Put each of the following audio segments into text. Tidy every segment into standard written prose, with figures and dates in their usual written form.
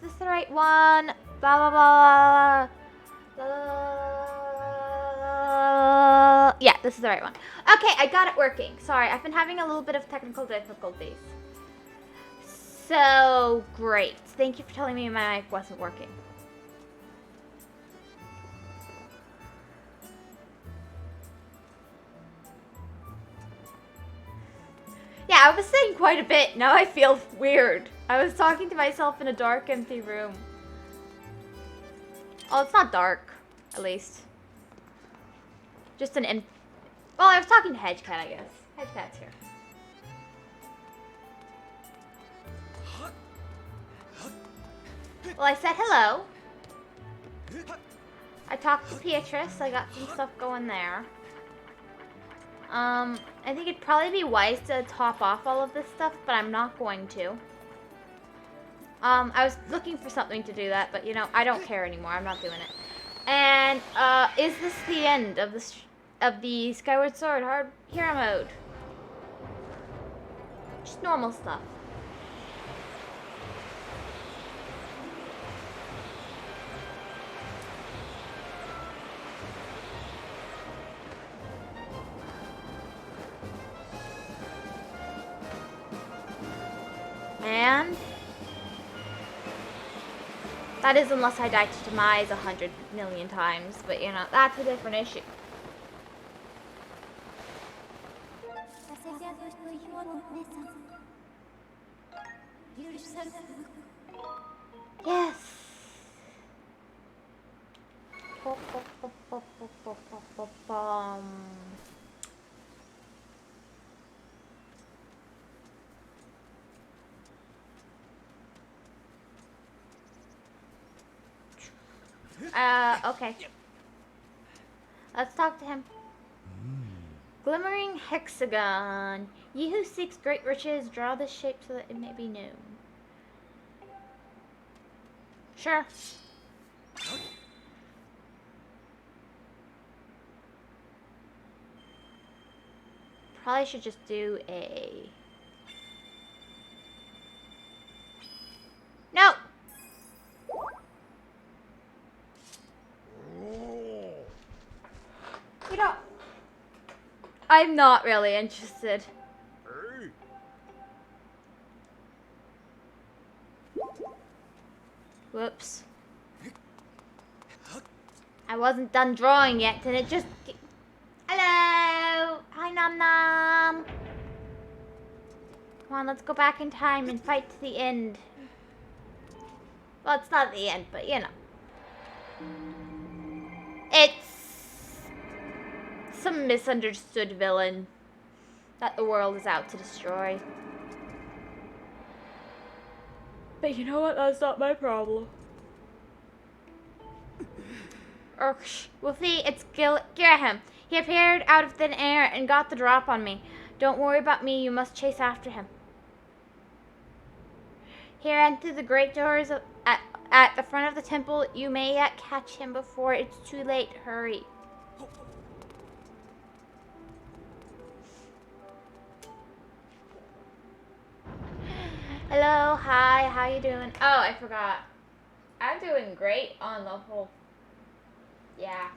Is this the right one? Blah blah blah. Yeah, this is the right one. Okay, I got it working. Sorry, I've been having a little bit of technical difficulties. So great. Thank you for telling me my mic wasn't working. Yeah, I was saying quite a bit. Now I feel weird. I was talking to myself in a dark, empty room. Oh, it's not dark, at least. Just an well, I was talking to Hedgecat, I guess. Hedgecat's here. Well, I said hello. I talked to Beatrice. I got some stuff going there. I think it'd probably be wise to top off all of this stuff, but I'm not going to. I was looking for something to do that, but you know, I don't care anymore. I'm not doing it. And, is this the end of the Skyward Sword hard hero mode? Just normal stuff. And that is unless I die to demise 100 million times, but you know, that's a different issue. Yes. Okay. Let's talk to him. Glimmering hexagon. Ye who seeks great riches, draw this shape so that it may be known. Sure. Probably should just do a... No! I'm not really interested. Whoops. I wasn't done drawing yet, and it just... Hello! Hi, Nom Nom! Come on, let's go back in time and fight to the end. Well, it's not the end, but you know. It's some misunderstood villain that the world is out to destroy. But you know what? That's not my problem. We'll see, it's Graham. He appeared out of thin air and got the drop on me. Don't worry about me, you must chase after him. Here, enter the great doors at the front of the temple. You may yet catch him before it's too late. Hurry. Hello, hi, how you doing? Oh, I forgot. I'm doing great on the whole... Yeah.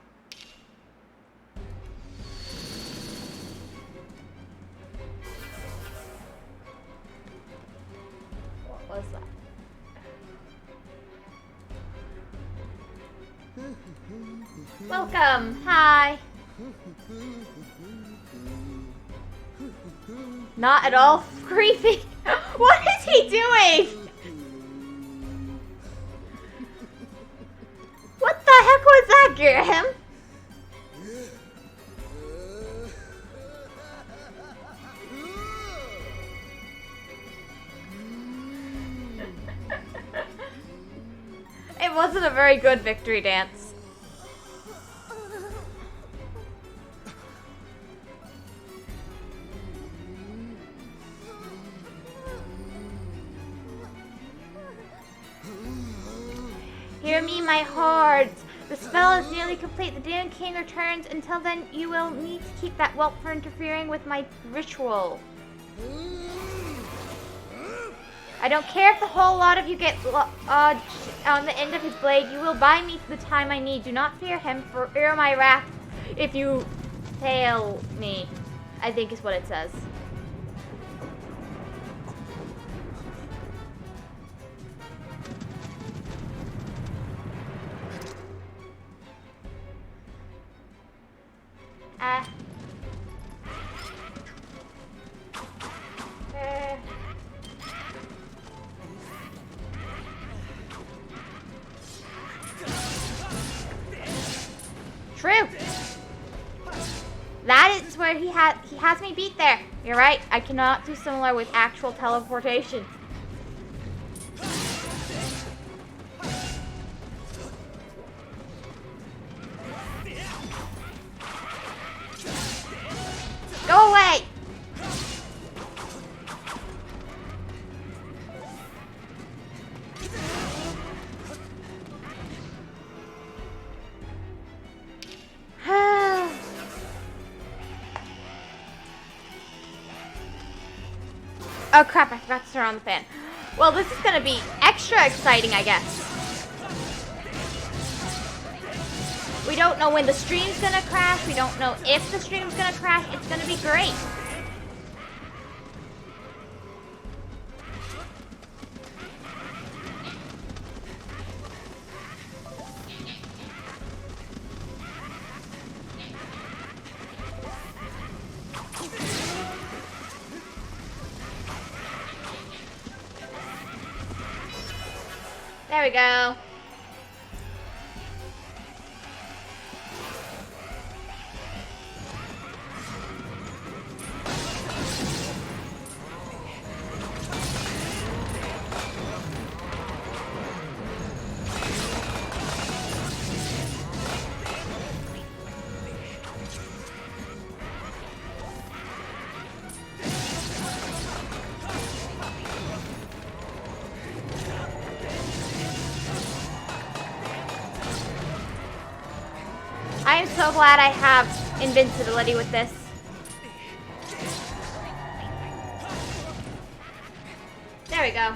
What was that? Welcome. Hi. Not at all creepy. What is he doing? What the heck was that, Graham? It wasn't a very good victory dance. Hear me, my hordes. The spell is nearly complete. The Demon King returns. Until then, you will need to keep that whelp for interfering with my ritual. I don't care if the whole lot of you get on the end of his blade. You will buy me the time I need. Do not fear him, for fear my wrath if you fail me, I think is what it says. True. That is where he has me beat there. You're right. I cannot do similar with actual teleportation. Go away. Oh crap, I forgot to turn on the fan. Well, this is gonna be extra exciting, I guess. We don't know when the stream's gonna crash. We don't know if the stream's gonna crash. It's gonna be great. There we go. I am so glad I have invincibility with this. There we go.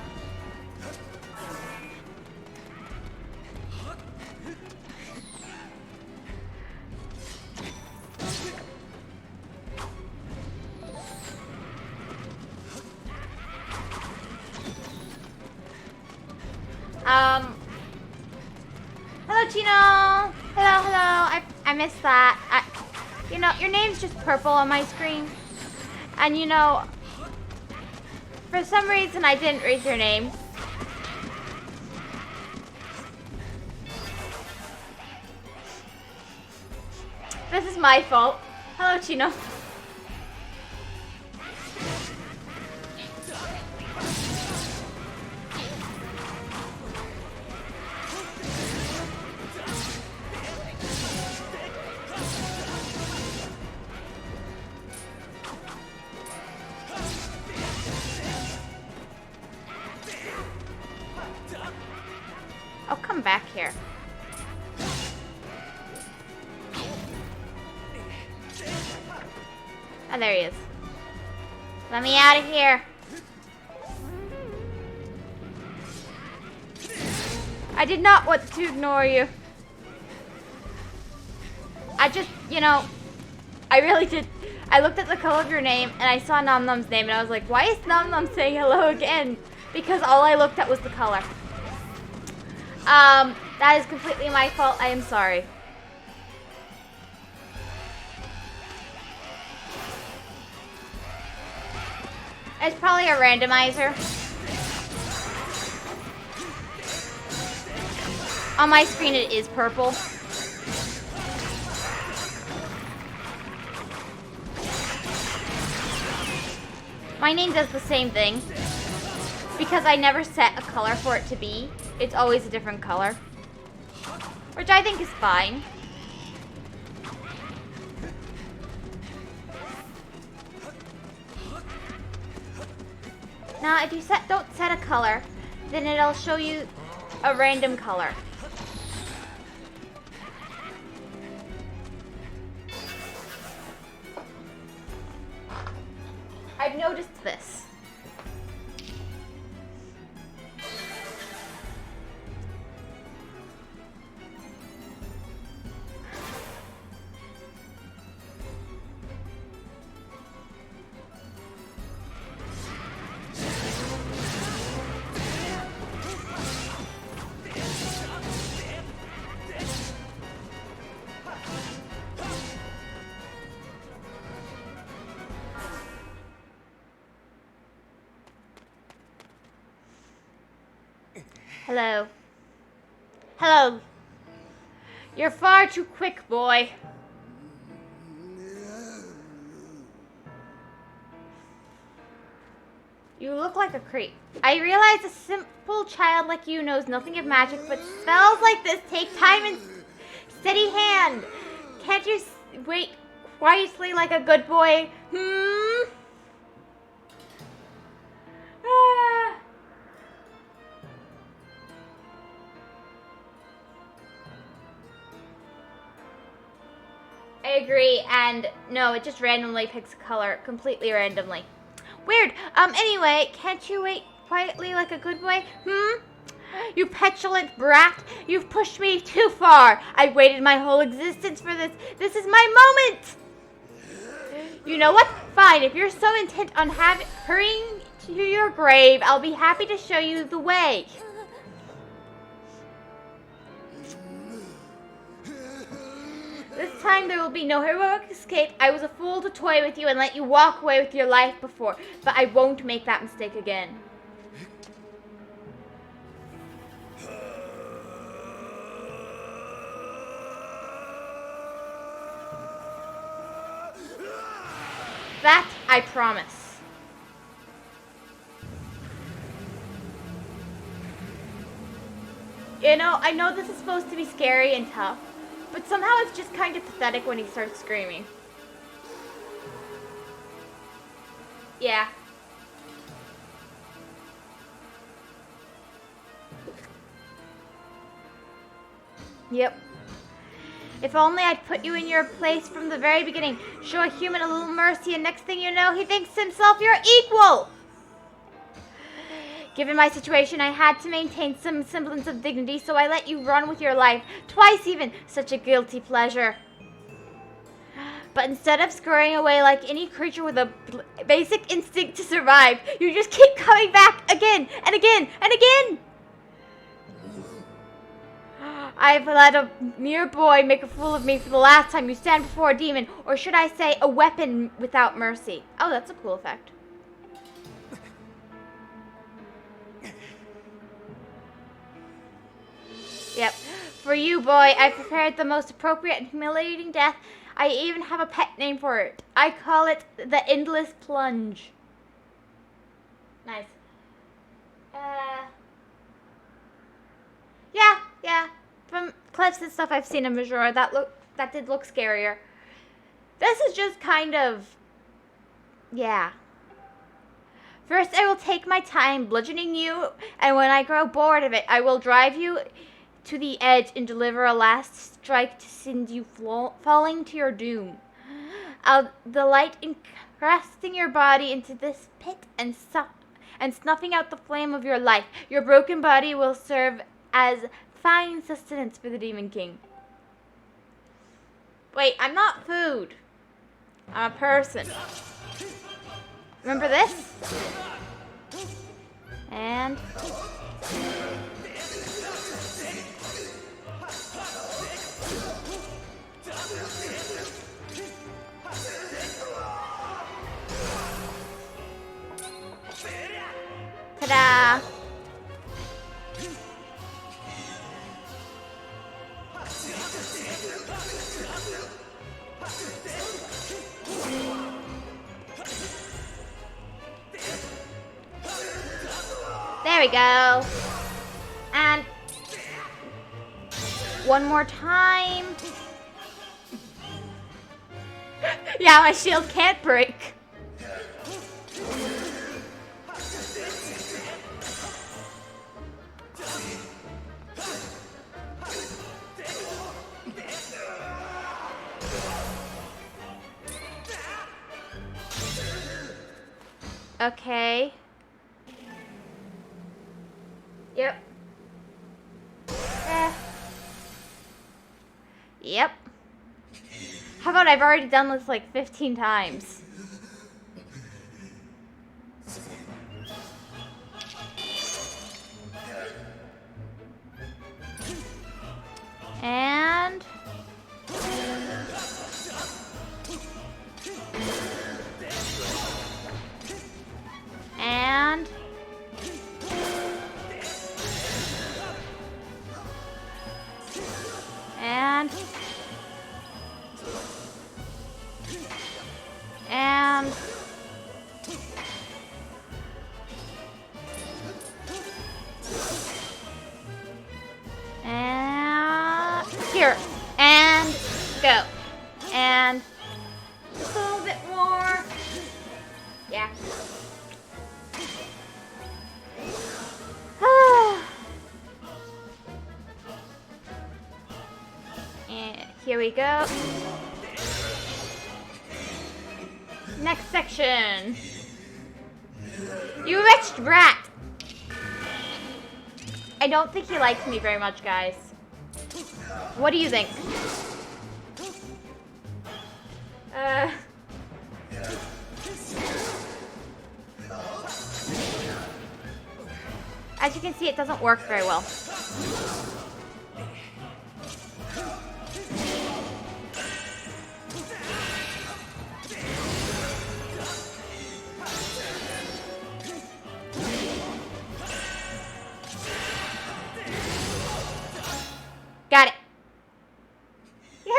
I missed that. You know, your name's just purple on my screen. And you know, for some reason I didn't read your name. This is my fault. Hello, Chino. I'll come back here. Oh, there he is. Let me out of here. I did not want to ignore you. I just, you know, I really did. I looked at the color of your name and I saw Nom Nom's name and I was like, why is Nom Nom saying hello again? Because all I looked at was the color. That is completely my fault. I am sorry. It's probably a randomizer. On my screen it is purple. My name does the same thing. Because I never set a color for it to be. It's always a different color. Which I think is fine. Now, if you don't set a color, then it'll show you a random color. I've noticed this. Hello. Hello. You're far too quick, boy. You look like a creep. I realize a simple child like you knows nothing of magic, but spells like this take time and steady hand. Can't you wait quietly like a good boy? I agree, and no, it just randomly picks a color, completely randomly. Weird. Anyway, can't you wait quietly like a good boy? You petulant brat. You've pushed me too far. I've waited my whole existence for this. This is my moment. You know what? Fine. If you're so intent on hurrying to your grave, I'll be happy to show you the way. This time there will be no heroic escape. I was a fool to toy with you and let you walk away with your life before, but I won't make that mistake again. That I promise. You know, I know this is supposed to be scary and tough, but somehow it's just kind of pathetic when he starts screaming. Yeah. Yep. If only I'd put you in your place from the very beginning. Show a human a little mercy, and next thing you know, he thinks himself your equal. Given my situation, I had to maintain some semblance of dignity, so I let you run with your life. Twice even. Such a guilty pleasure. But instead of scurrying away like any creature with a basic instinct to survive, you just keep coming back again and again and again. I've let a mere boy make a fool of me for the last time. You stand before a demon, or should I say a weapon without mercy. Oh, that's a cool effect. Yep. For you, boy, I prepared the most appropriate and humiliating death. I even have a pet name for it. I call it the Endless Plunge. Nice. Yeah. From clips and stuff I've seen of Majora, that did look scarier. This is just kind of, yeah. First, I will take my time bludgeoning you, and when I grow bored of it, I will drive you to the edge and deliver a last strike to send you falling to your doom. I'll delight in casting your body into this pit and snuffing out the flame of your life. Your broken body will serve as fine sustenance for the Demon King. Wait, I'm not food. I'm a person. Remember this? And... ta-da! There we go. And one more time. Yeah, my shield can't break. Okay. Yep. Yep. How about I've already done this like 15 times? And... And... And... And... And... Here. And... Go. And... Just a little bit more. Yeah. And here we go. Next section. You wretched brat. I don't think he likes me very much, guys. What do you think? As you can see, it doesn't work very well. Got it. Yeah.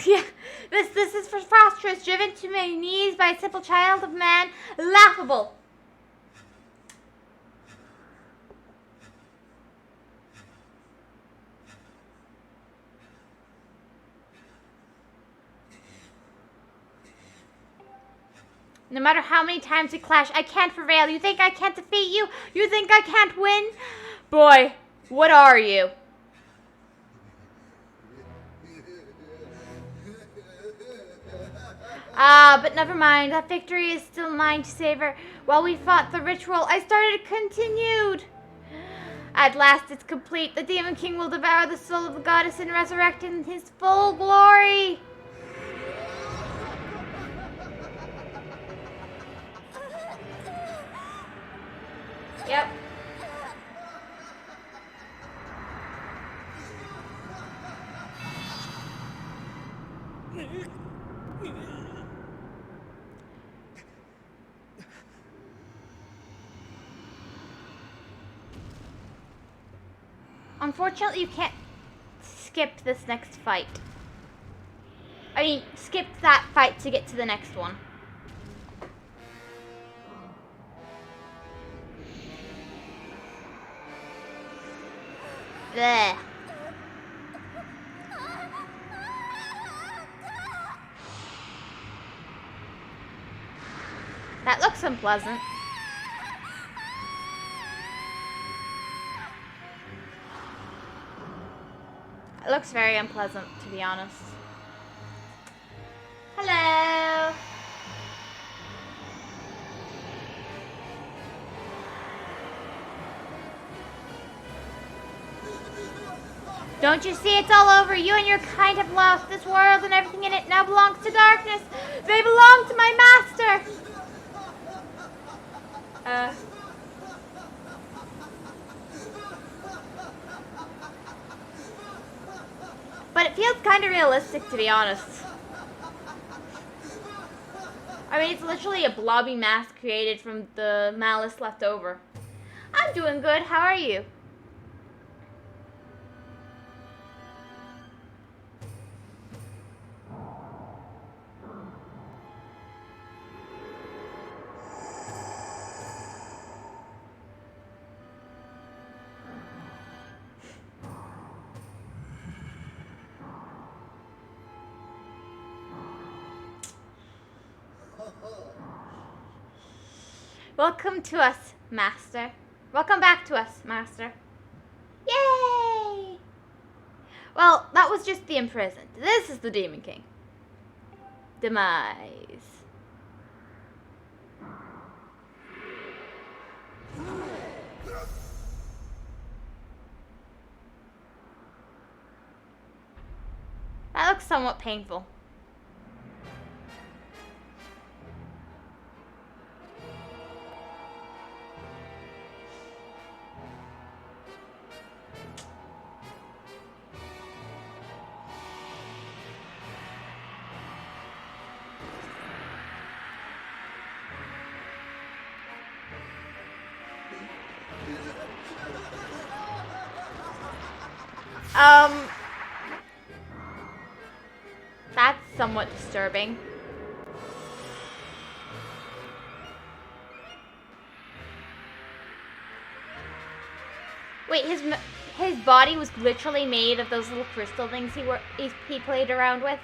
Yeah. This is preposterous, driven to my knees by a simple child of man. Laughable. No matter how many times we clash, I can't prevail. You think I can't defeat you? You think I can't win? Boy, what are you? Ah, but never mind. That victory is still mine to savor. While we fought the ritual, I started continued. At last it's complete. The Demon King will devour the soul of the goddess and resurrect in his full glory. Yep. Unfortunately, you can't skip this next fight. I mean, skip that fight to get to the next one. Blech. That looks unpleasant. It looks very unpleasant, to be honest. Hello! Don't you see it's all over? You and your kind have lost. This world and everything in it now belongs to darkness. They belong to my master! But it feels kind of realistic, to be honest. I mean, it's literally a blobby mask created from the malice left over. I'm doing good. How are you? Welcome to us, Master. Welcome back to us, Master. Yay! Well, that was just the imprisoned. This is the Demon King. Demise. That looks somewhat painful. That's somewhat disturbing. Wait, his body was literally made of those little crystal things he played around with?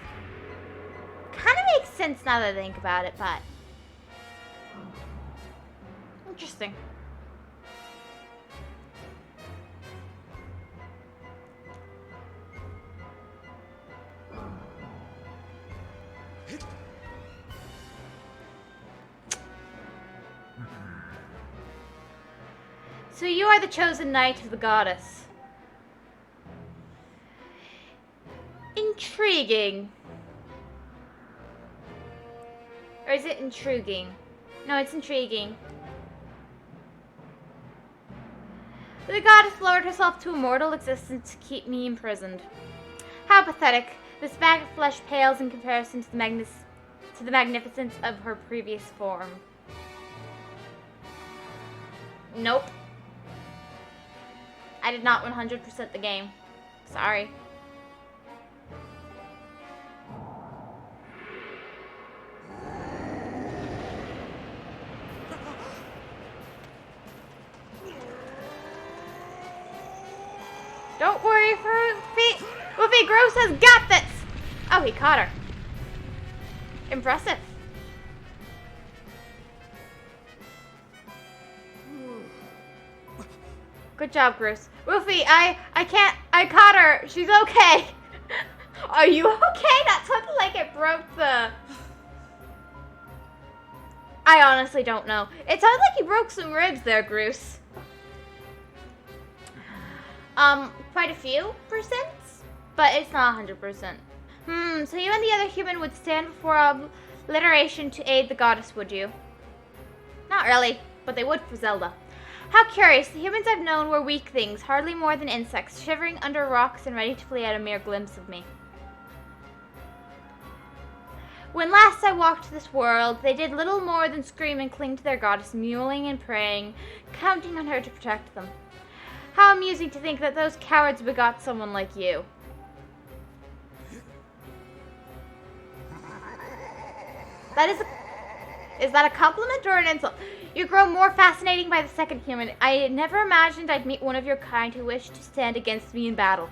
Kind of makes sense now that I think about it, but interesting. So you are the chosen knight of the goddess. Intriguing. Or is it intriguing? No, it's intriguing. The goddess lowered herself to a mortal existence to keep me imprisoned. How pathetic. This bag of flesh pales in comparison to the magnificence of her previous form. Nope. I did not 100% the game. Sorry. Don't worry, Woofy Gross has got this! Oh, he caught her. Impressive. Good job, Groose. Woofy, I caught her. She's okay. Are you okay? That sounded like it broke the... I honestly don't know. It sounds like you broke some ribs there, Groose. Quite a few percents, but it's not 100%. So you and the other human would stand before obliteration to aid the goddess, would you? Not really, but they would for Zelda. How curious. The humans I've known were weak things, hardly more than insects, shivering under rocks and ready to flee at a mere glimpse of me. When last I walked this world, they did little more than scream and cling to their goddess, mewling and praying, counting on her to protect them. How amusing to think that those cowards begot someone like you. Is that a compliment or an insult? You grow more fascinating by the second, human. I never imagined I'd meet one of your kind who wished to stand against me in battle.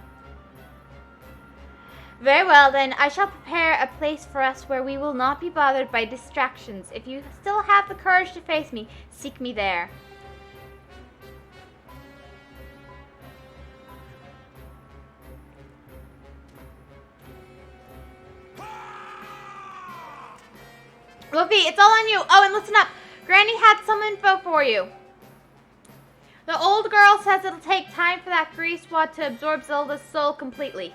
Very well, then. I shall prepare a place for us where we will not be bothered by distractions. If you still have the courage to face me, seek me there. Luffy, it's all on you. Oh, and listen up. Granny had some info for you. The old girl says it'll take time for that grease wad to absorb Zelda's soul completely.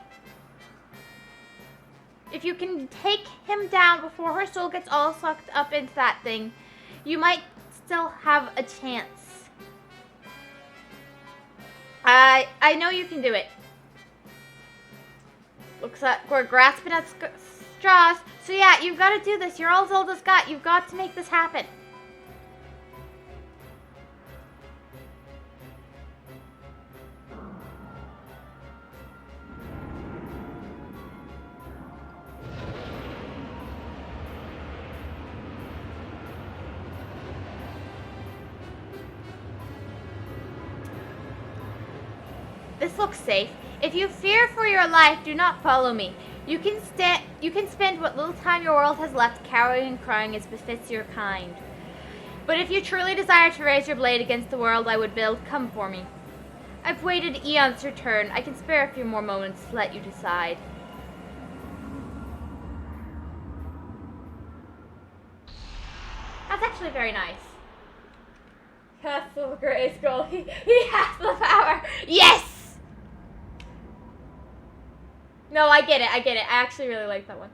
If you can take him down before her soul gets all sucked up into that thing, you might still have a chance. I know you can do it. Looks like we're grasping at straws. So yeah, you've got to do this. You're all Zelda's got. You've got to make this happen. This looks safe. If you fear for your life, do not follow me. You can spend what little time your world has left cowering and crying as befits your kind. But if you truly desire to raise your blade against the world I would build, come for me. I've waited eons to return. I can spare a few more moments to let you decide. That's actually very nice. Castle Grayskull. He has the power. Yes! No, I get it. I actually really like that one.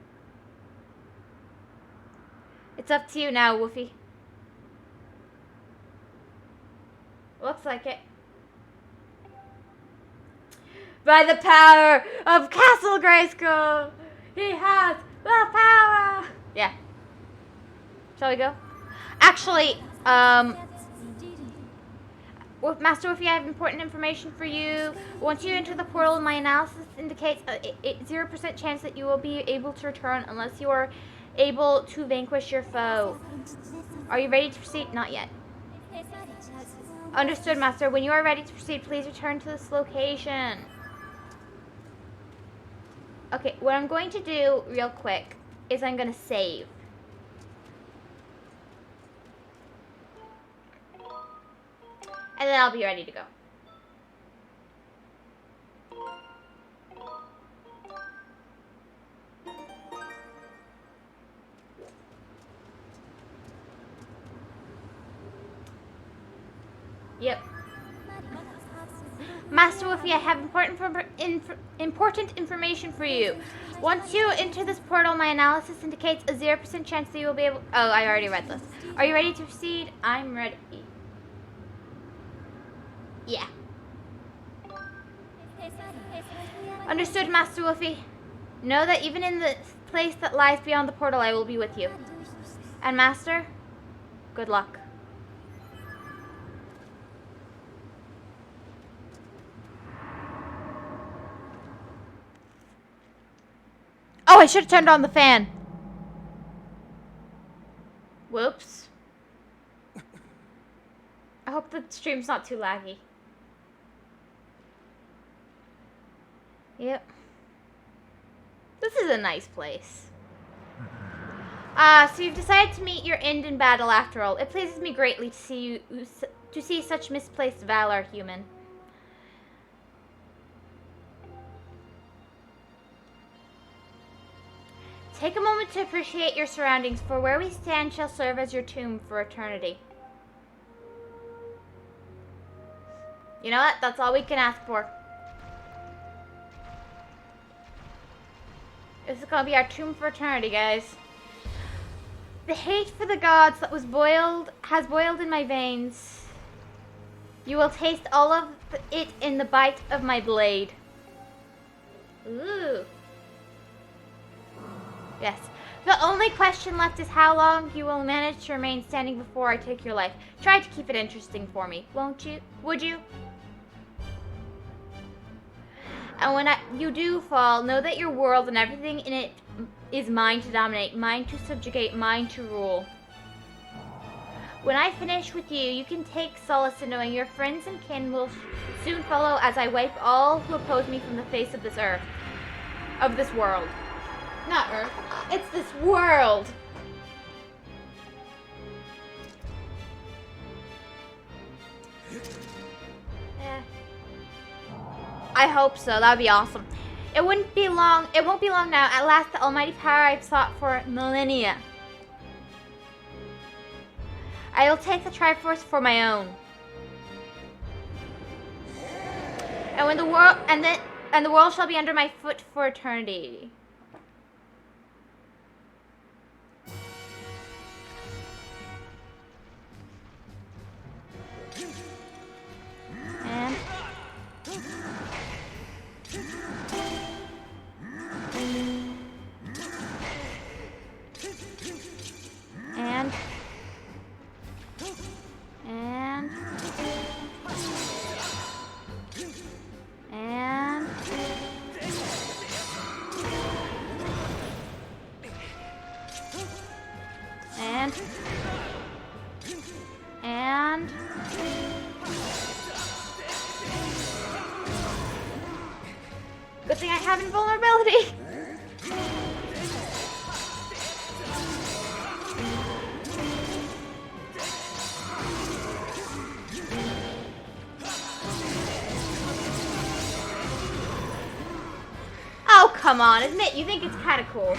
It's up to you now, Woofy. Looks like it. By the power of Castle Grayskull, he has the power. Yeah. Shall we go? Actually, Master Woofy, I have important information for you. Once you enter the portal, my analysis indicates a 0% chance that you will be able to return unless you are able to vanquish your foe. Are you ready to proceed? Not yet. Understood, Master. When you are ready to proceed, please return to this location. Okay, what I'm going to do real quick is I'm going to save. And then I'll be ready to go. Yep. Master Woofy, I have important information for you. Once you enter this portal, my analysis indicates a 0% chance that you will be able... Oh, I already read this. Are you ready to proceed? I'm ready. Yeah. Understood, Master Woofy. Know that even in the place that lies beyond the portal, I will be with you. And Master, good luck. Oh, I should have turned on the fan. Whoops. I hope the stream's not too laggy. Yep. This is a nice place. So you've decided to meet your end in battle after all. It pleases me greatly to see such misplaced valor, human. Take a moment to appreciate your surroundings, for where we stand shall serve as your tomb for eternity. You know what? That's all we can ask for. This is gonna be our tomb for eternity, guys. The hate for the gods that has boiled in my veins. You will taste all of it in the bite of my blade. Ooh. Yes. The only question left is how long you will manage to remain standing before I take your life. Try to keep it interesting for me, won't you? Would you? And when you do fall, know that your world and everything in it is mine to dominate, mine to subjugate, mine to rule. When I finish with you, you can take solace in knowing your friends and kin will soon follow as I wipe all who oppose me from the face of this earth. Of this world. Not earth. It's this world. I hope so. That would be awesome. It won't be long now. At last, the almighty power I've sought for millennia. I will take the Triforce for my own. And when the world shall be under my foot for eternity. And good thing I have invulnerability. Oh, come on. Admit you think it's kind of cool.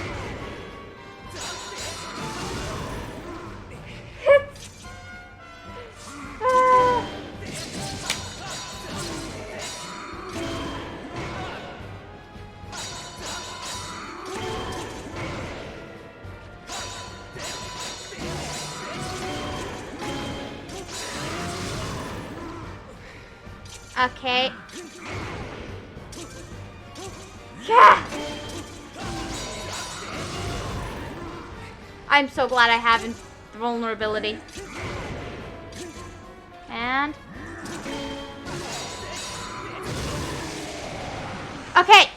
Okay. Yeah! I'm so glad I have invulnerability. And... okay!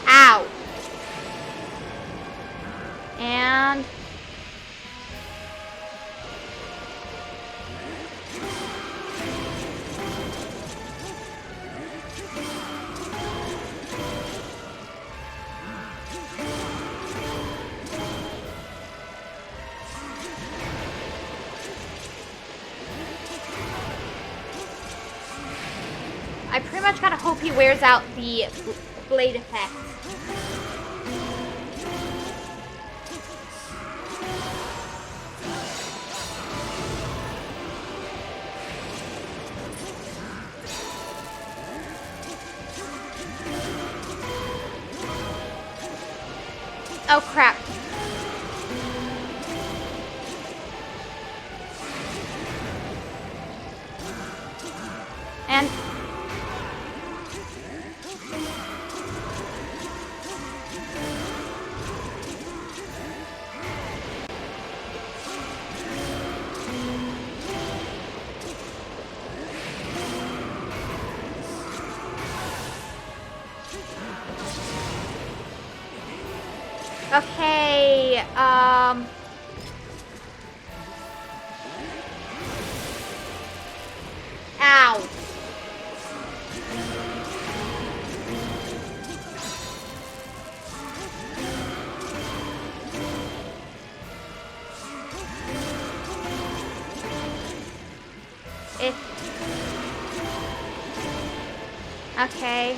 Ow! And... I pretty much gotta hope he wears out the blade effect. Oh crap. And okay, ow. Okay.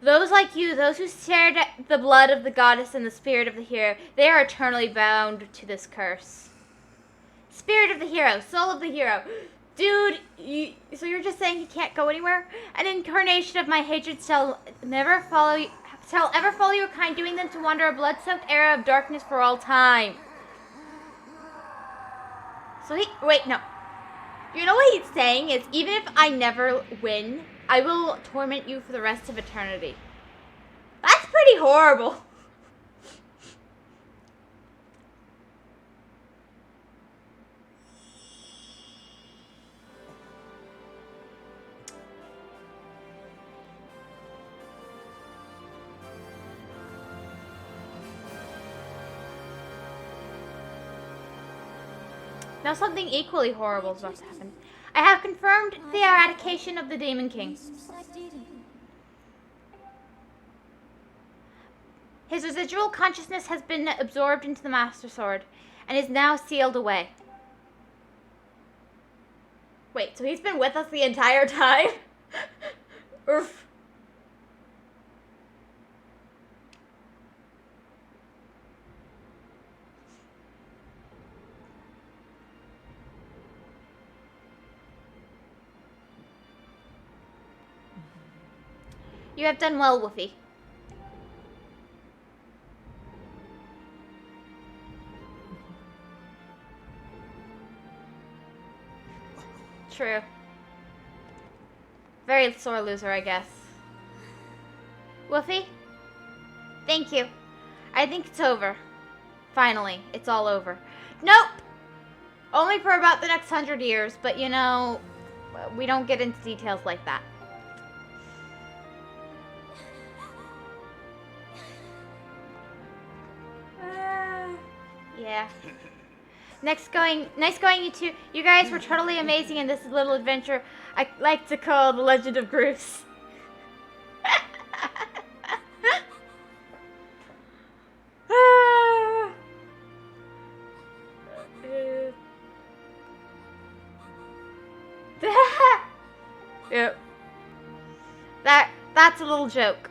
Those like you, those who shared the blood of the goddess and the spirit of the hero, they are eternally bound to this curse. Spirit of the hero, soul of the hero. Dude, so you're just saying he can't go anywhere? An incarnation of my hatred shall ever follow your kind, doing them to wander a blood-soaked era of darkness for all time. So wait, no. You know what he's saying is, even if I never win, I will torment you for the rest of eternity. That's pretty horrible. Now something equally horrible is about to happen. I have confirmed the eradication of the Demon King. His residual consciousness has been absorbed into the Master Sword, and is now sealed away. Wait, so he's been with us the entire time? Oof. You have done well, Woofy. True. Very sore loser, I guess. Woofy? Thank you. I think it's over. Finally, it's all over. Nope! Only for about the next 100 years, but you know, we don't get into details like that. Yeah. Nice going, you two. You guys were totally amazing in this little adventure I like to call the Legend of Groose. Yep. That's a little joke.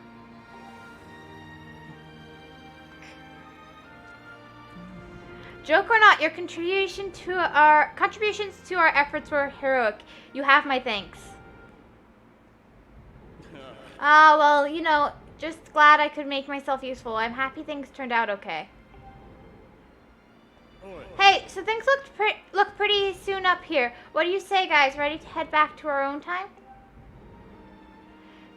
Joke or not, your contributions to our efforts were heroic. You have my thanks. Well, you know, just glad I could make myself useful. I'm happy things turned out okay. Hey, so things look pretty soon up here. What do you say, guys? Ready to head back to our own time?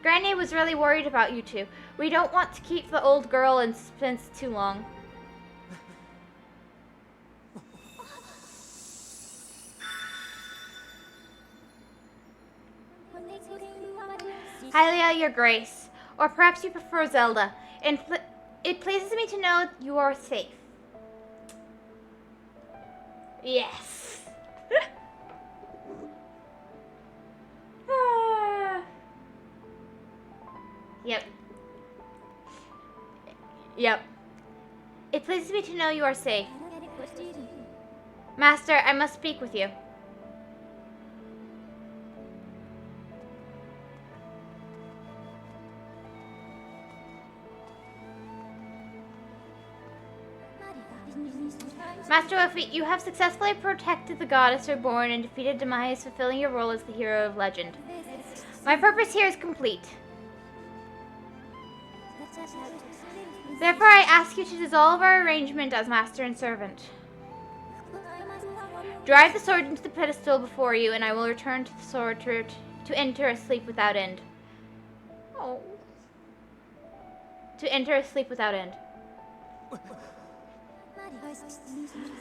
Granny was really worried about you two. We don't want to keep the old girl in suspense too long. Hylia, your grace. Or perhaps you prefer Zelda. And it pleases me to know you are safe. Yes. Yep. Yep. It pleases me to know you are safe. Master, I must speak with you. Master Woofy, you have successfully protected the goddess reborn and defeated Demise, fulfilling your role as the hero of legend. My purpose here is complete. Therefore, I ask you to dissolve our arrangement as master and servant. Drive the sword into the pedestal before you, and I will return to the sword to enter a sleep without end. Oh. To enter a sleep without end.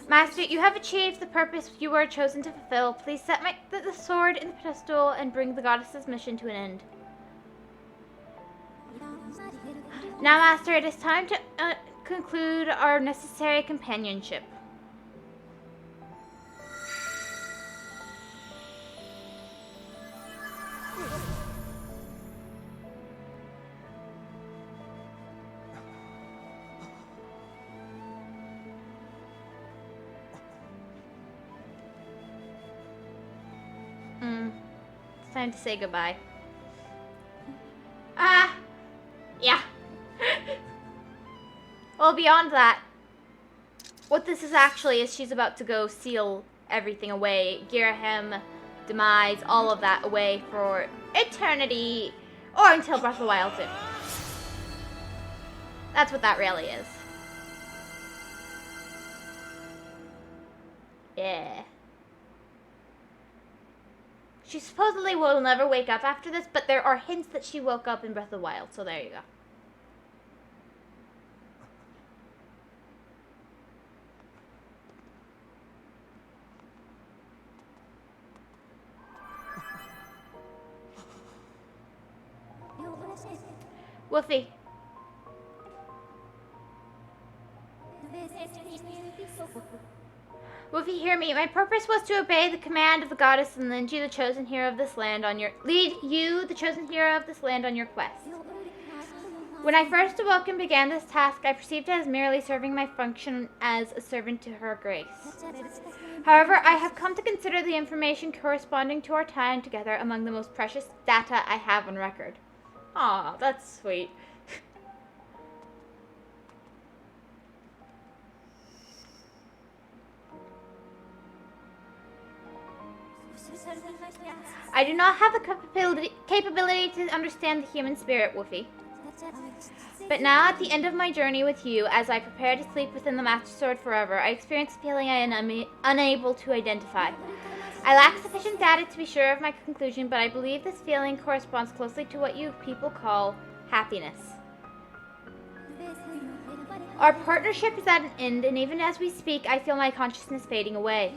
Master, you have achieved the purpose you were chosen to fulfill. Please set the sword in the pedestal and bring the goddess's mission to an end. Now, Master, it is time to conclude our necessary companionship. It's time to say goodbye. Ah! Well, beyond that, what this is actually is she's about to go seal everything away. Girahim, demise, all of that away for eternity. Or until Breath of the Wild 2. That's what that really is. Yeah. She supposedly will never wake up after this, but there are hints that she woke up in Breath of the Wild, so there you go. Woofy. Woofy, hear me. My purpose was to obey the command of the goddess and lead you, the chosen hero of this land, on your quest. When I first awoke and began this task, I perceived it as merely serving my function as a servant to her grace. However, I have come to consider the information corresponding to our time together among the most precious data I have on record. Aw, that's sweet. I do not have the capability to understand the human spirit, Woofy. But now, at the end of my journey with you, as I prepare to sleep within the Master Sword forever, I experience a feeling I am unable to identify. I lack sufficient data to be sure of my conclusion, but I believe this feeling corresponds closely to what you people call happiness. Our partnership is at an end, and even as we speak, I feel my consciousness fading away.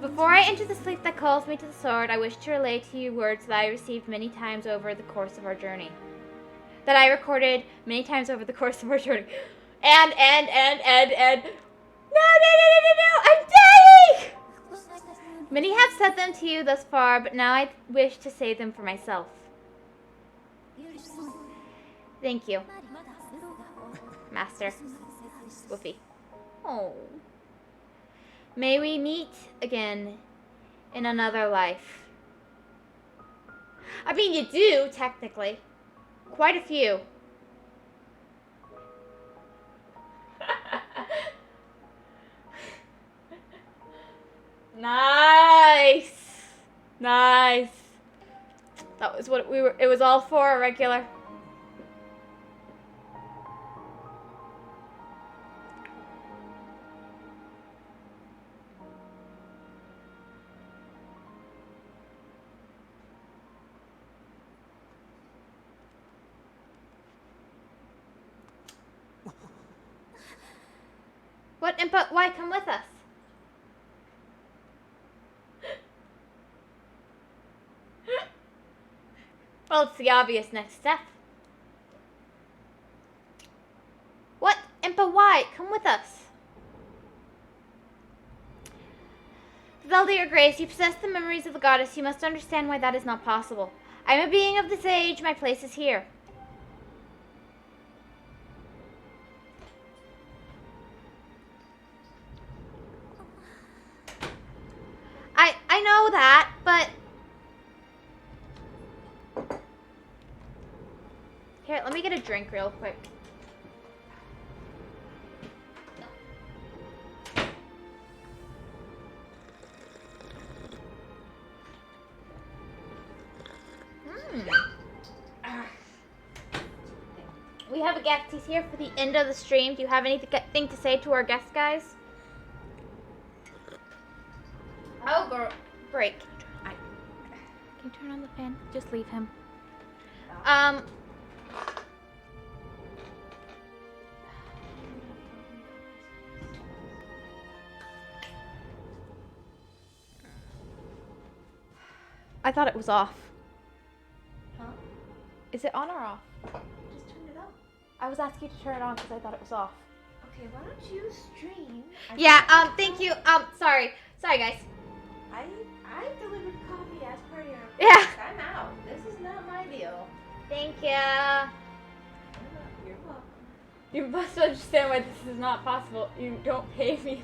Before I enter the sleep that calls me to the sword, I wish to relay to you words that I received many times over the course of our journey. That I recorded many times over the course of our journey. And. No, I'm dying! Many have said them to you thus far, but now I wish to say them for myself. Thank you, Master. Woofy. Oh. May we meet again in another life. I mean, you do, technically. Quite a few. Nice. Nice. That was what it was all for, a regular. What, Impa? Why come with us? Well, it's the obvious next step. What, Impa? Why? Come with us. Zelda, your grace, you possess the memories of the goddess. You must understand why that is not possible. I am a being of this age. My place is here. I know that, but... Here, let me get a drink real quick. We have a guest. He's here for the end of the stream. Do you have anything to say to our guest, guys? Oh, girl. Break. Can you turn on the fan? Just leave him. I thought it was off. Huh? Is it on or off? Just turn it up. I was asking you to turn it on because I thought it was off. Okay, why don't you stream? Thank you. Sorry, guys. I delivered coffee as per your request. Yeah. I'm out. This is not my deal. Thank you. You're welcome. You must understand why this is not possible. You don't pay me.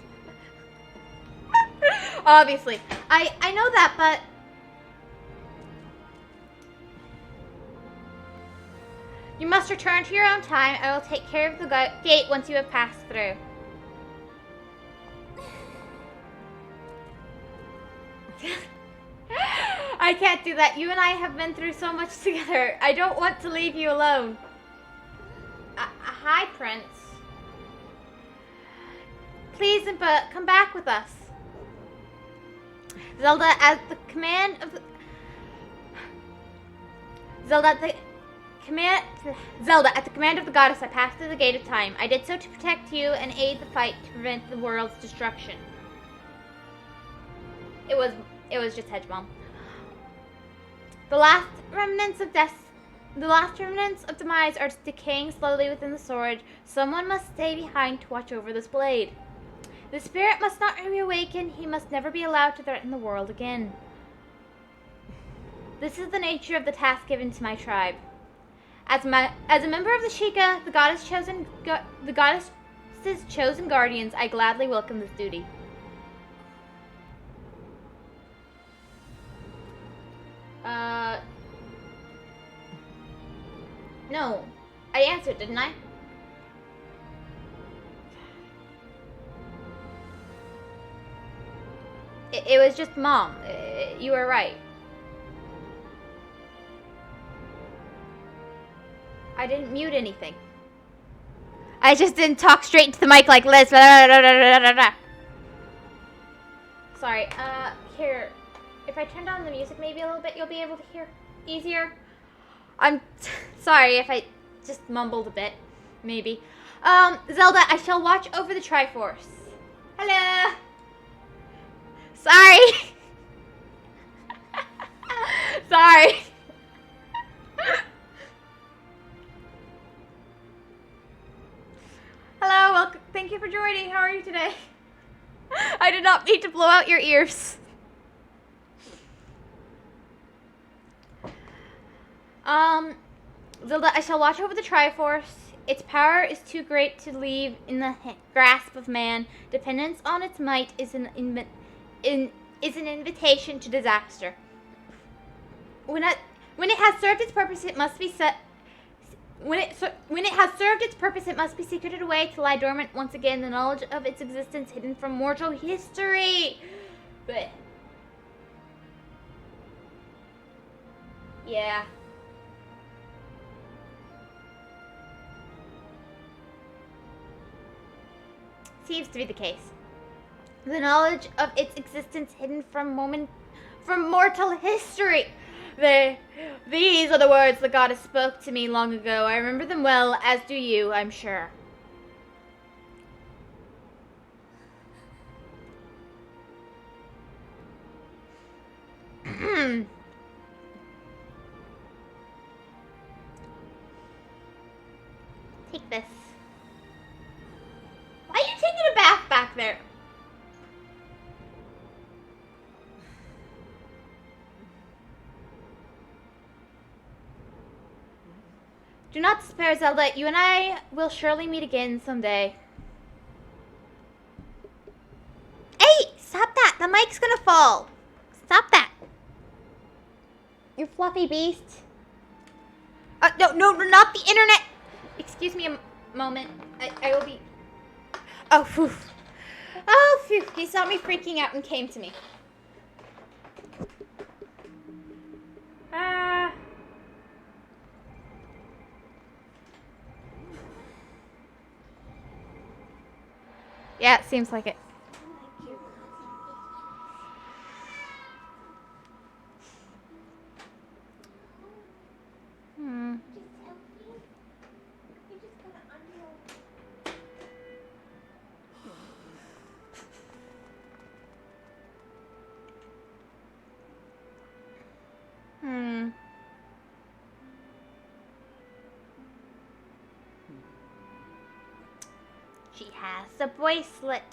Obviously. I know that, but... You must return to your own time. I will take care of the gate once you have passed through. I can't do that. You and I have been through so much together. I don't want to leave you alone. Hi, Prince. Please, Impa, come back with us. Zelda, at the command of the... Zelda, at the command of the goddess, I passed through the gate of time. I did so to protect you and aid the fight to prevent the world's destruction. It was just Hedgemom. The last remnants of demise are decaying slowly within the sword. Someone must stay behind to watch over this blade. The spirit must not reawaken. He must never be allowed to threaten the world again. This is the nature of the task given to my tribe. As a member of the Sheikah, the goddess's chosen guardians, I gladly welcome this duty. No. I answered, didn't I? It was just Mom. You were right. I didn't mute anything. I just didn't talk straight into the mic like Liz. Sorry. Here. If I turn down the music maybe a little bit, you'll be able to hear easier. I'm sorry if I just mumbled a bit. Maybe. Zelda, I shall watch over the Triforce. Hello. Sorry. Sorry. Hello, welcome. Thank you for joining. How are you today? I did not mean to blow out your ears. Zelda, I shall watch over the Triforce. Its power is too great to leave in the grasp of man. Dependence on its might is an invitation to disaster. When it has served its purpose, it must be set. When it has served its purpose, it must be secreted away to lie dormant once again. The knowledge of its existence hidden from mortal history. But yeah. Seems to be the case. The knowledge of its existence hidden from mortal history. These are the words the goddess spoke to me long ago. I remember them well, as do you, I'm sure. Take this. Why are you taking a bath back there? Do not despair, Zelda. You and I will surely meet again someday. Hey! Stop that! The mic's gonna fall! Stop that! You fluffy beast. No, not the internet! Excuse me a moment. I will be... Oh, phew. Oh, phew. He saw me freaking out and came to me. Yeah, it seems like it. She has a bracelet.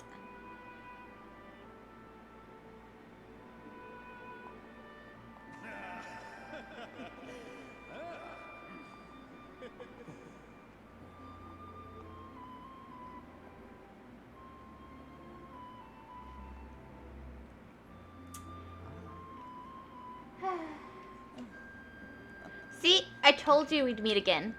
See, I told you we'd meet again.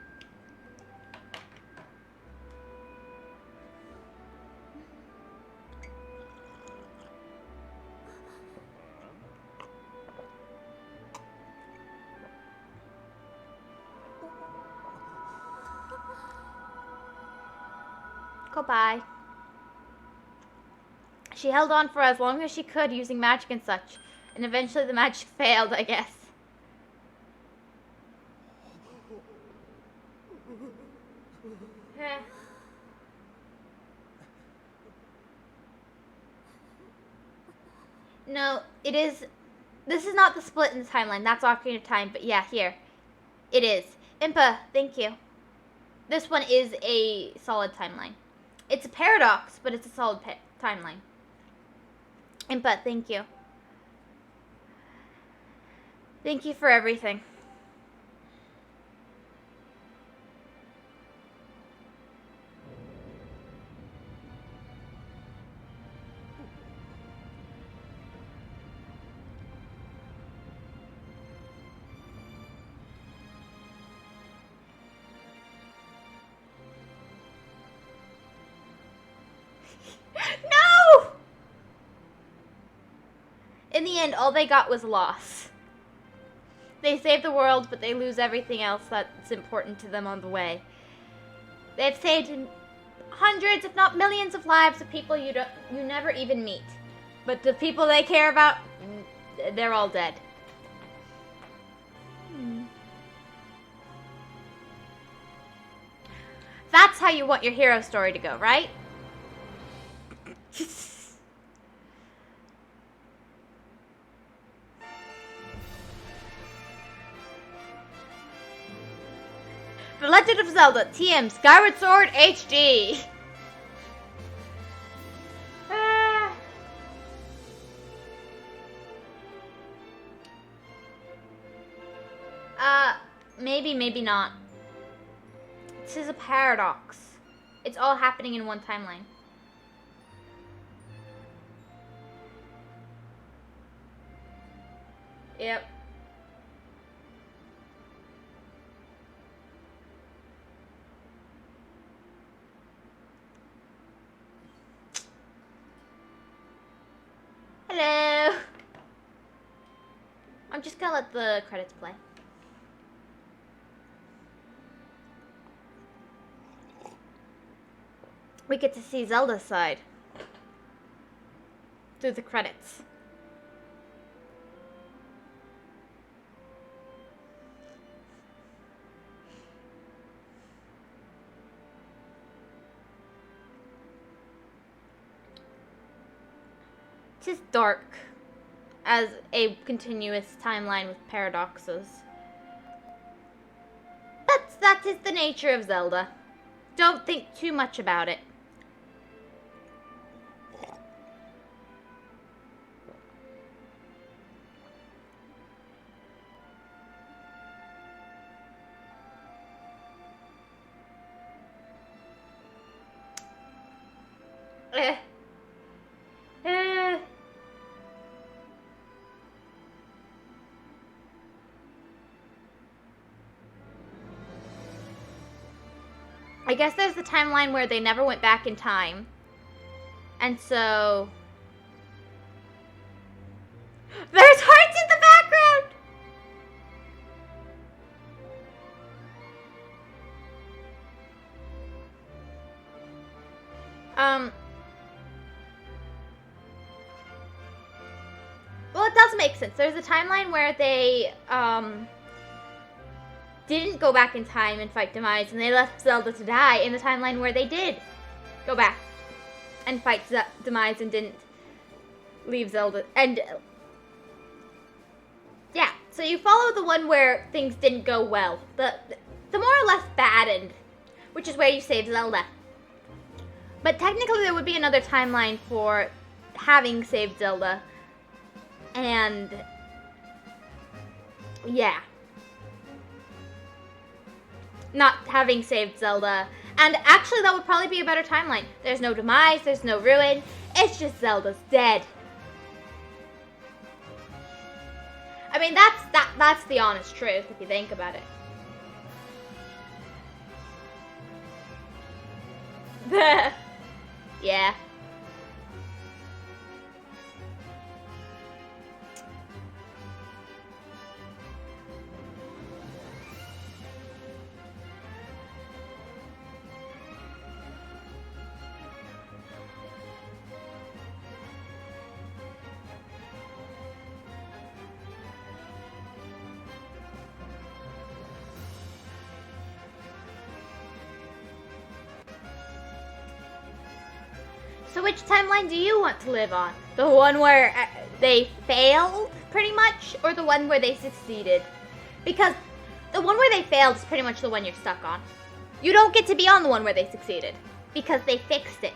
go by. She held on for as long as she could using magic and such, and eventually the magic failed, I guess. No, it is. This is not the split in the timeline. That's Ocarina of Time, but yeah, here. It is. Impa, thank you. This one is a solid timeline. It's a paradox, but it's a solid timeline. Impa, thank you. Thank you for everything. No! In the end, all they got was loss. They save the world, but they lose everything else that's important to them on the way. They've saved hundreds, if not millions, of lives of people you never even meet. But the people they care about, they're all dead. That's how you want your hero story to go, right? The Legend of Zelda TM Skyward Sword HD. Maybe, maybe not. This is a paradox. It's all happening in one timeline. Yep. Hello. I'm just gonna let the credits play. We get to see Zelda's side through the credits. It's dark as a continuous timeline with paradoxes. That is the nature of Zelda. Don't think too much about it. I guess there's the timeline where they never went back in time. And so... There's hearts in the background! Well, it does make sense. There's a timeline where they, didn't go back in time and fight Demise, and they left Zelda to die in the timeline where they did go back and fight Demise and didn't leave Zelda. And, yeah, so you follow the one where things didn't go well. The more or less bad end, which is where you save Zelda. But technically there would be another timeline for having saved Zelda. And, yeah. Not having saved Zelda. And actually that would probably be a better timeline. There's no Demise, there's no Ruin. It's just Zelda's dead. I mean, that's the honest truth if you think about it. Yeah. So which timeline do you want to live on? The one where they failed, pretty much, or the one where they succeeded? Because the one where they failed is pretty much the one you're stuck on. You don't get to be on the one where they succeeded, because they fixed it.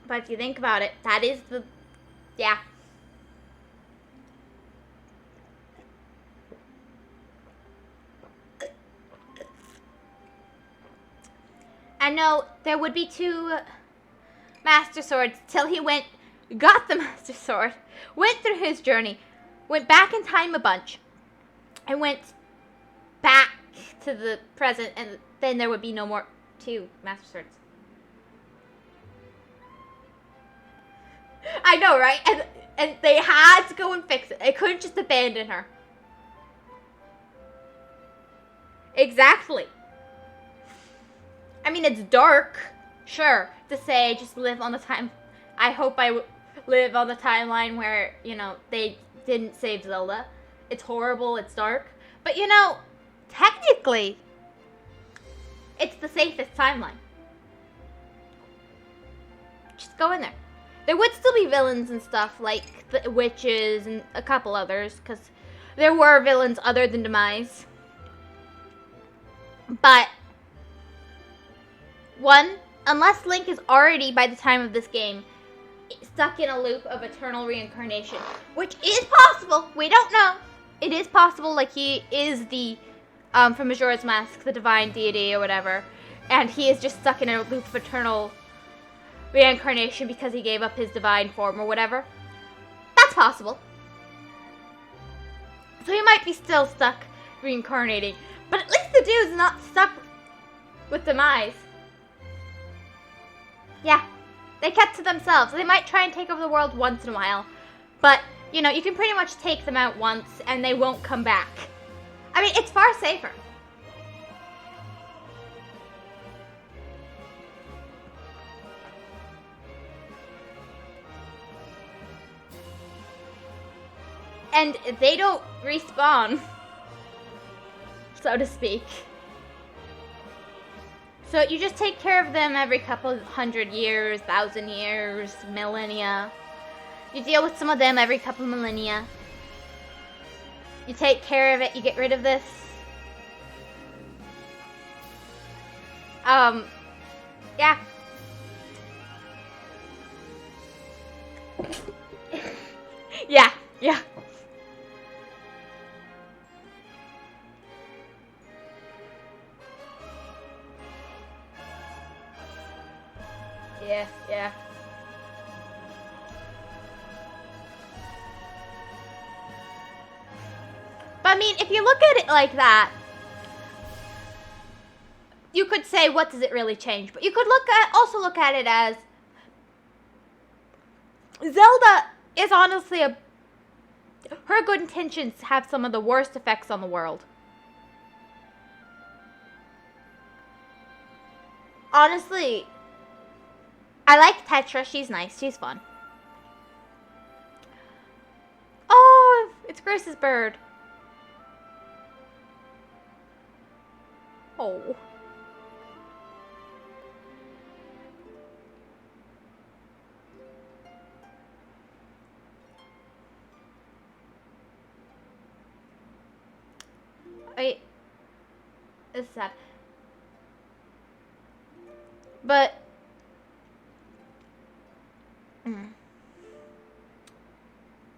But if you think about it, that is the... yeah. And no, there would be 2 Master Swords till he got the Master Sword, went through his journey, went back in time a bunch, and went back to the present, and then there would be no more 2 Master Swords. I know, right? And they had to go and fix it. They couldn't just abandon her. Exactly. I mean, it's dark, sure, to say just live on the time. I hope I live on the timeline where, you know, they didn't save Zelda. It's horrible, it's dark. But, you know, technically, it's the safest timeline. Just go in there. There would still be villains and stuff, like the witches and a couple others, because there were villains other than Demise. But, one, unless Link is already, by the time of this game, stuck in a loop of eternal reincarnation, which is possible, we don't know. It is possible, like he is the, from Majora's Mask, the divine deity or whatever, and he is just stuck in a loop of eternal reincarnation because he gave up his divine form or whatever. That's possible. So he might be still stuck reincarnating, but at least the dude's not stuck with Demise. Yeah, they kept to themselves. They might try and take over the world once in a while, but, you know, you can pretty much take them out once and they won't come back. I mean, it's far safer. And they don't respawn, so to speak. So you just take care of them every couple of 100 years, 1,000 years, millennia. You deal with some of them every couple of millennia. You take care of it, you get rid of this. Yeah. Yeah, yeah. Yeah, yeah. But I mean, if you look at it like that, you could say, what does it really change? But you could also look at it as Zelda is honestly her good intentions have some of the worst effects on the world. Honestly, I like Tetra. She's nice. She's fun. Oh, it's Grace's bird. Oh. Wait. It's sad. But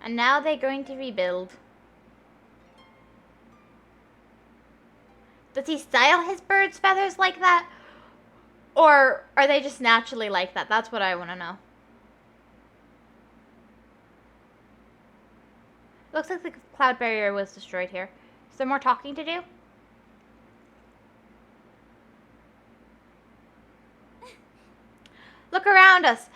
and now they're going to rebuild. Does he style his bird's feathers like that? Or are they just naturally like that? That's what I want to know. Looks like the cloud barrier was destroyed here. Is there more talking to do? Look around us.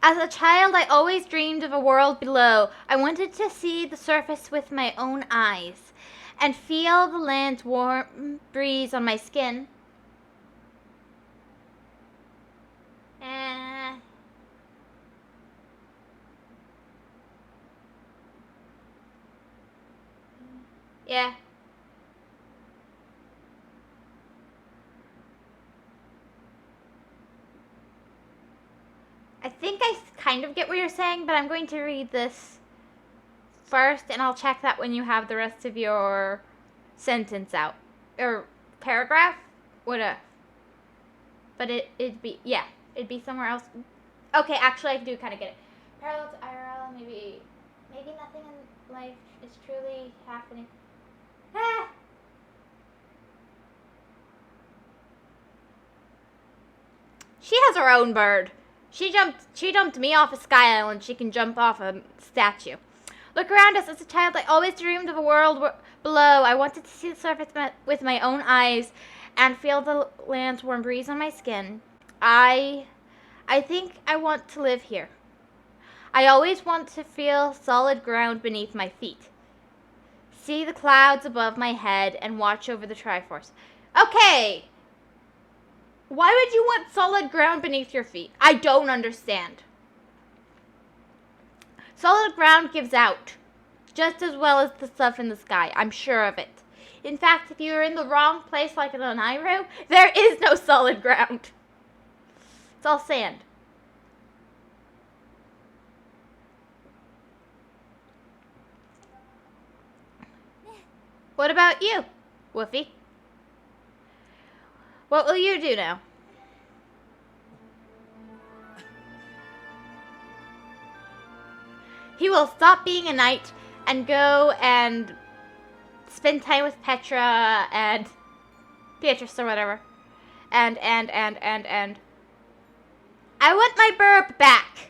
As a child, I always dreamed of a world below. I wanted to see the surface with my own eyes and feel the land's warm breeze on my skin. Yeah. I think I kind of get what you're saying, but I'm going to read this first, and I'll check that when you have the rest of your sentence out. Or paragraph? Whatever. But it'd be somewhere else. Okay, actually I do kind of get it. Parallel to IRL, maybe nothing in life is truly happening. Ah! She has her own bird. She dumped me off a sky island. She can jump off a statue. Look around us. As a child, I always dreamed of a world below. I wanted to see the surface with my own eyes and feel the land's warm breeze on my skin. I think I want to live here. I always want to feel solid ground beneath my feet. See the clouds above my head and watch over the Triforce. Okay. Why would you want solid ground beneath your feet? I don't understand. Solid ground gives out, just as well as the stuff in the sky. I'm sure of it. In fact, if you're in the wrong place like in an Iru, there is no solid ground. It's all sand. What about you, Woofy? What will you do now? He will stop being a knight and go and spend time with Petra and Beatrice or whatever. And. I want my burb back.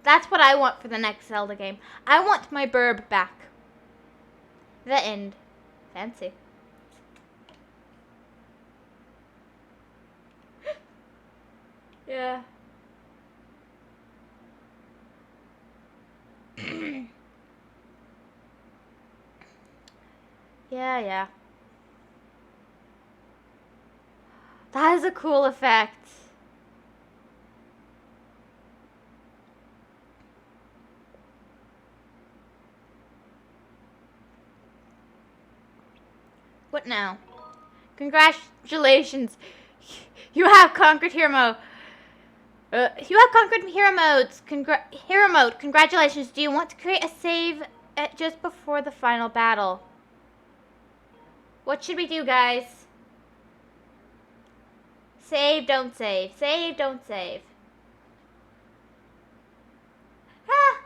That's what I want for the next Zelda game. I want my burb back. The end. Fancy. Yeah. Yeah. That is a cool effect. What now? Congratulations. You have conquered hero mode. You have conquered hero modes. Hero mode. Congratulations. Do you want to create a save just before the final battle? What should we do, guys? Save, don't save. Save, don't save. Ah!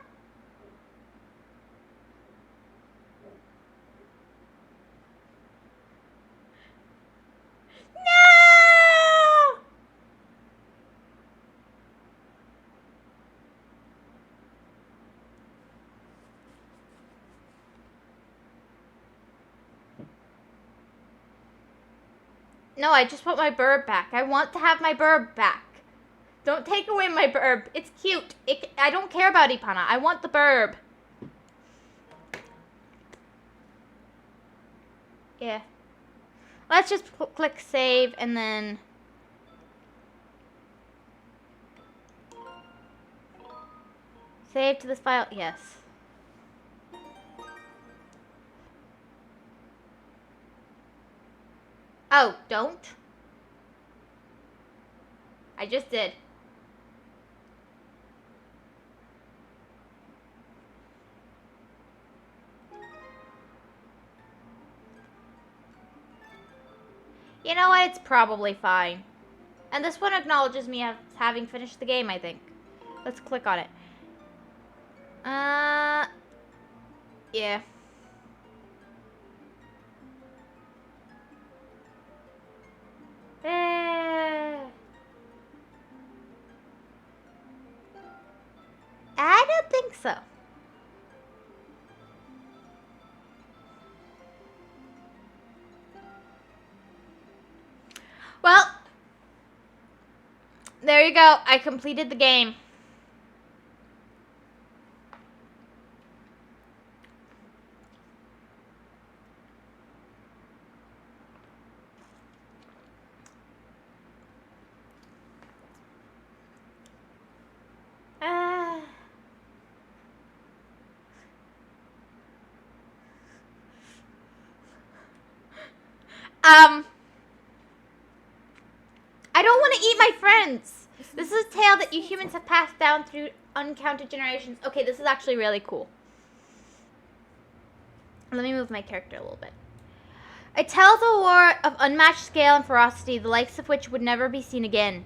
No! No, I just want my burb back. I want to have my burb back. Don't take away my burb. It's cute. I don't care about Ipana. I want the burb. Yeah. Let's just click save and then... Save to this file. Yes. Oh, don't? I just did. You know what? It's probably fine. And this one acknowledges me as having finished the game, I think. Let's click on it. Yeah. I don't think so. Well, there you go. I completed the game. I don't want to eat my friends. This is a tale that you humans have passed down through uncounted generations. Okay, this is actually really cool. Let me move my character a little bit. It tells a war of unmatched scale and ferocity, the likes of which would never be seen again.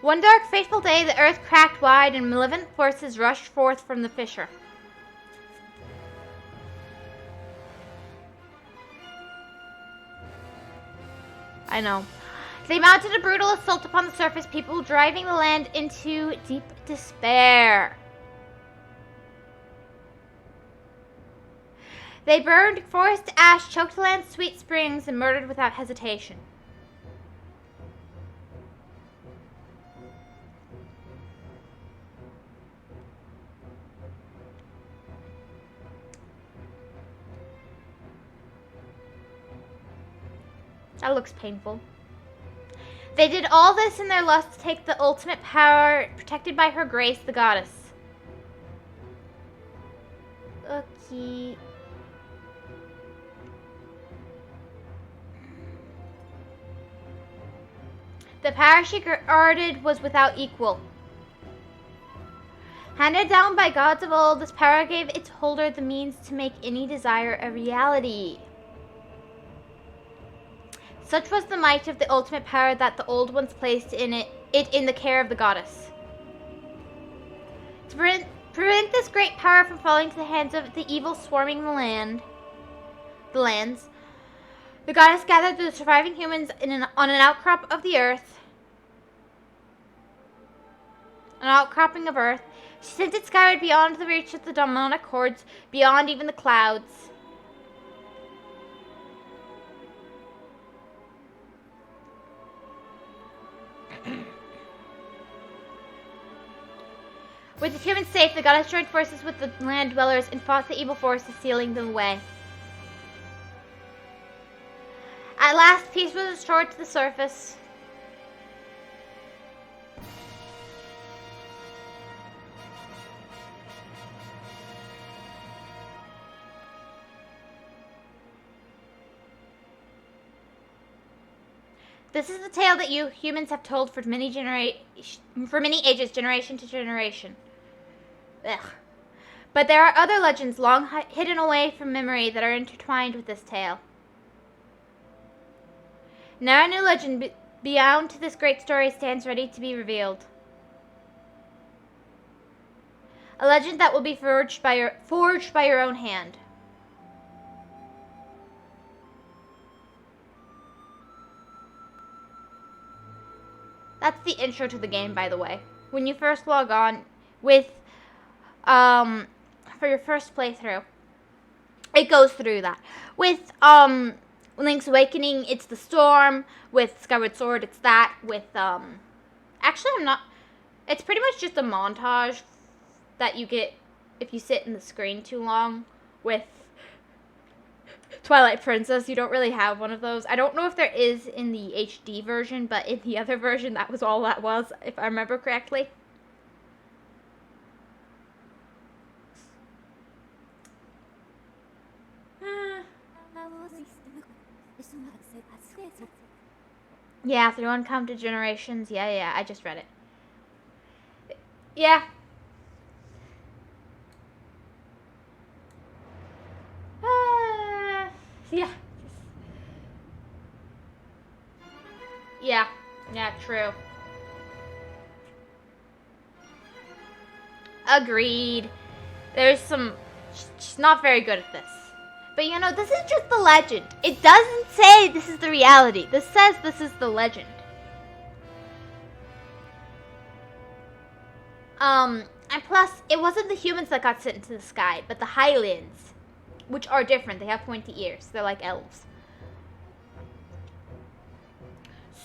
One dark, fateful day, the earth cracked wide and malevolent forces rushed forth from the fissure. I know. They mounted a brutal assault upon the surface people, driving the land into deep despair. They burned forest ash, choked land's sweet springs, and murdered without hesitation. That looks painful. They did all this in their lust to take the ultimate power, protected by her grace, the goddess. Okay. The power she guarded was without equal. Handed down by gods of old, this power gave its holder the means to make any desire a reality. Such was the might of the ultimate power that the old ones placed in it in the care of the goddess. To prevent this great power from falling to the hands of the evil swarming the lands, the goddess gathered the surviving humans on an outcrop of the earth. An outcropping of earth. She sent it skyward beyond the reach of the demonic hordes, beyond even the clouds. With the humans safe, the goddess joined forces with the land dwellers and fought the evil forces, sealing them away. At last, peace was restored to the surface. This is the tale that you humans have told for many ages, generation to generation. Ugh. But there are other legends long hidden away from memory that are intertwined with this tale. Now a new legend beyond this great story stands ready to be revealed. A legend that will be forged by your own hand. That's the intro to the game, by the way. When you first log on with, for your first playthrough, it goes through that. With, Link's Awakening, it's the storm. With Skyward Sword, it's that. With, actually, it's pretty much just a montage that you get if you sit in the screen too long. With Twilight Princess, you don't really have one of those. I don't know if there is in the HD version, but in the other version, that was all that was, if I remember correctly. Yeah, through uncounted generations. Yeah, I just read it. Yeah. Yeah, true. Agreed. She's not very good at this. But you know, this is just the legend. It doesn't say this is the reality. This says this is the legend. And plus, it wasn't the humans that got sent into the sky, but the Highlands, which are different. They have pointy ears. They're like elves.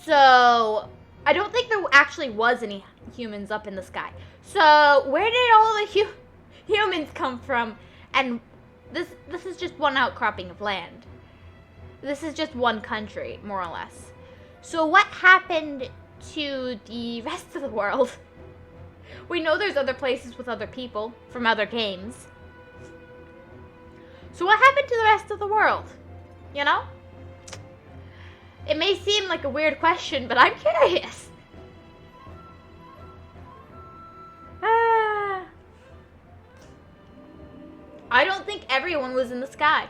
So, I don't think there actually was any humans up in the sky. So, where did all the humans come from? And this is just one outcropping of land. This is just one country, more or less. So, what happened to the rest of the world? We know there's other places with other people from other games. So, what happened to the rest of the world? You know? It may seem like a weird question, but I'm curious. I don't think everyone was in the sky.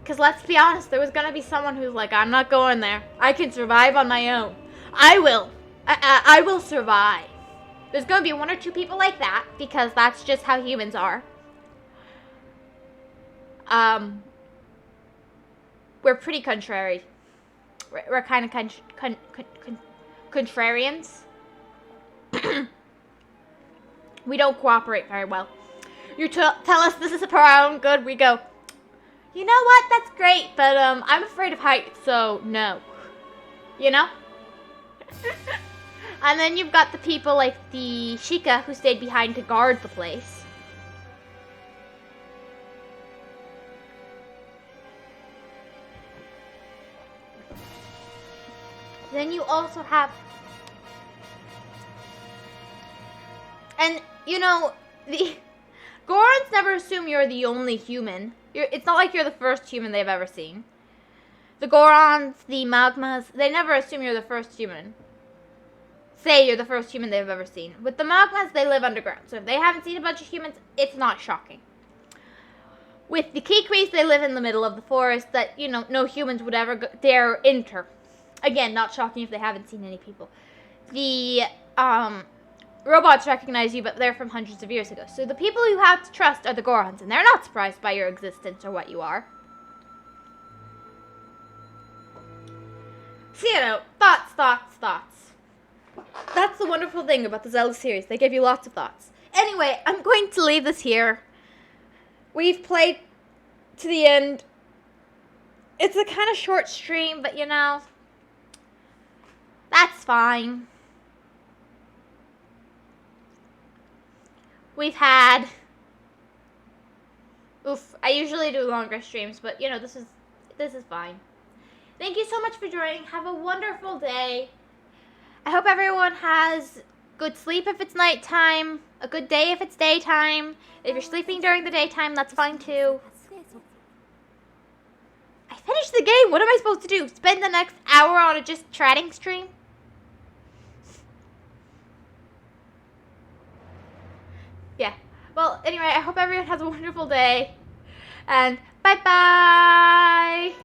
Because let's be honest, there was going to be someone who's like, I'm not going there. I can survive on my own. I will. I will survive. There's going to be one or two people like that, because that's just how humans are. We're pretty contrary. We're kind of contrarians. We don't cooperate very well. You tell us this is for our own good, we go, you know what, that's great, but I'm afraid of heights, so no. You know? And then you've got the people like the Sheikah who stayed behind to guard the place. Then you also have... And, you know, the Gorons never assume you're the only human. It's not like you're the first human they've ever seen. The Gorons, the Magmas, they never assume you're the first human. Say you're the first human they've ever seen. With the Magmas, they live underground. So if they haven't seen a bunch of humans, it's not shocking. With the Kikris, they live in the middle of the forest that, you know, no humans would ever dare enter. Again, not shocking if they haven't seen any people. The, robots recognize you, but they're from hundreds of years ago. So the people you have to trust are the Gorons, and they're not surprised by your existence or what you are. So, you know, thoughts. That's the wonderful thing about the Zelda series. They give you lots of thoughts. Anyway, I'm going to leave this here. We've played to the end. It's a kind of short stream, but you know, that's fine. We've had... Oof, I usually do longer streams, but you know, this is fine. Thank you so much for joining. Have a wonderful day. I hope everyone has good sleep if it's nighttime, a good day if it's daytime. If you're sleeping during the daytime, that's fine too. I finished the game. What am I supposed to do? Spend the next hour on a just chatting stream? Yeah. Well, anyway, I hope everyone has a wonderful day. And bye-bye!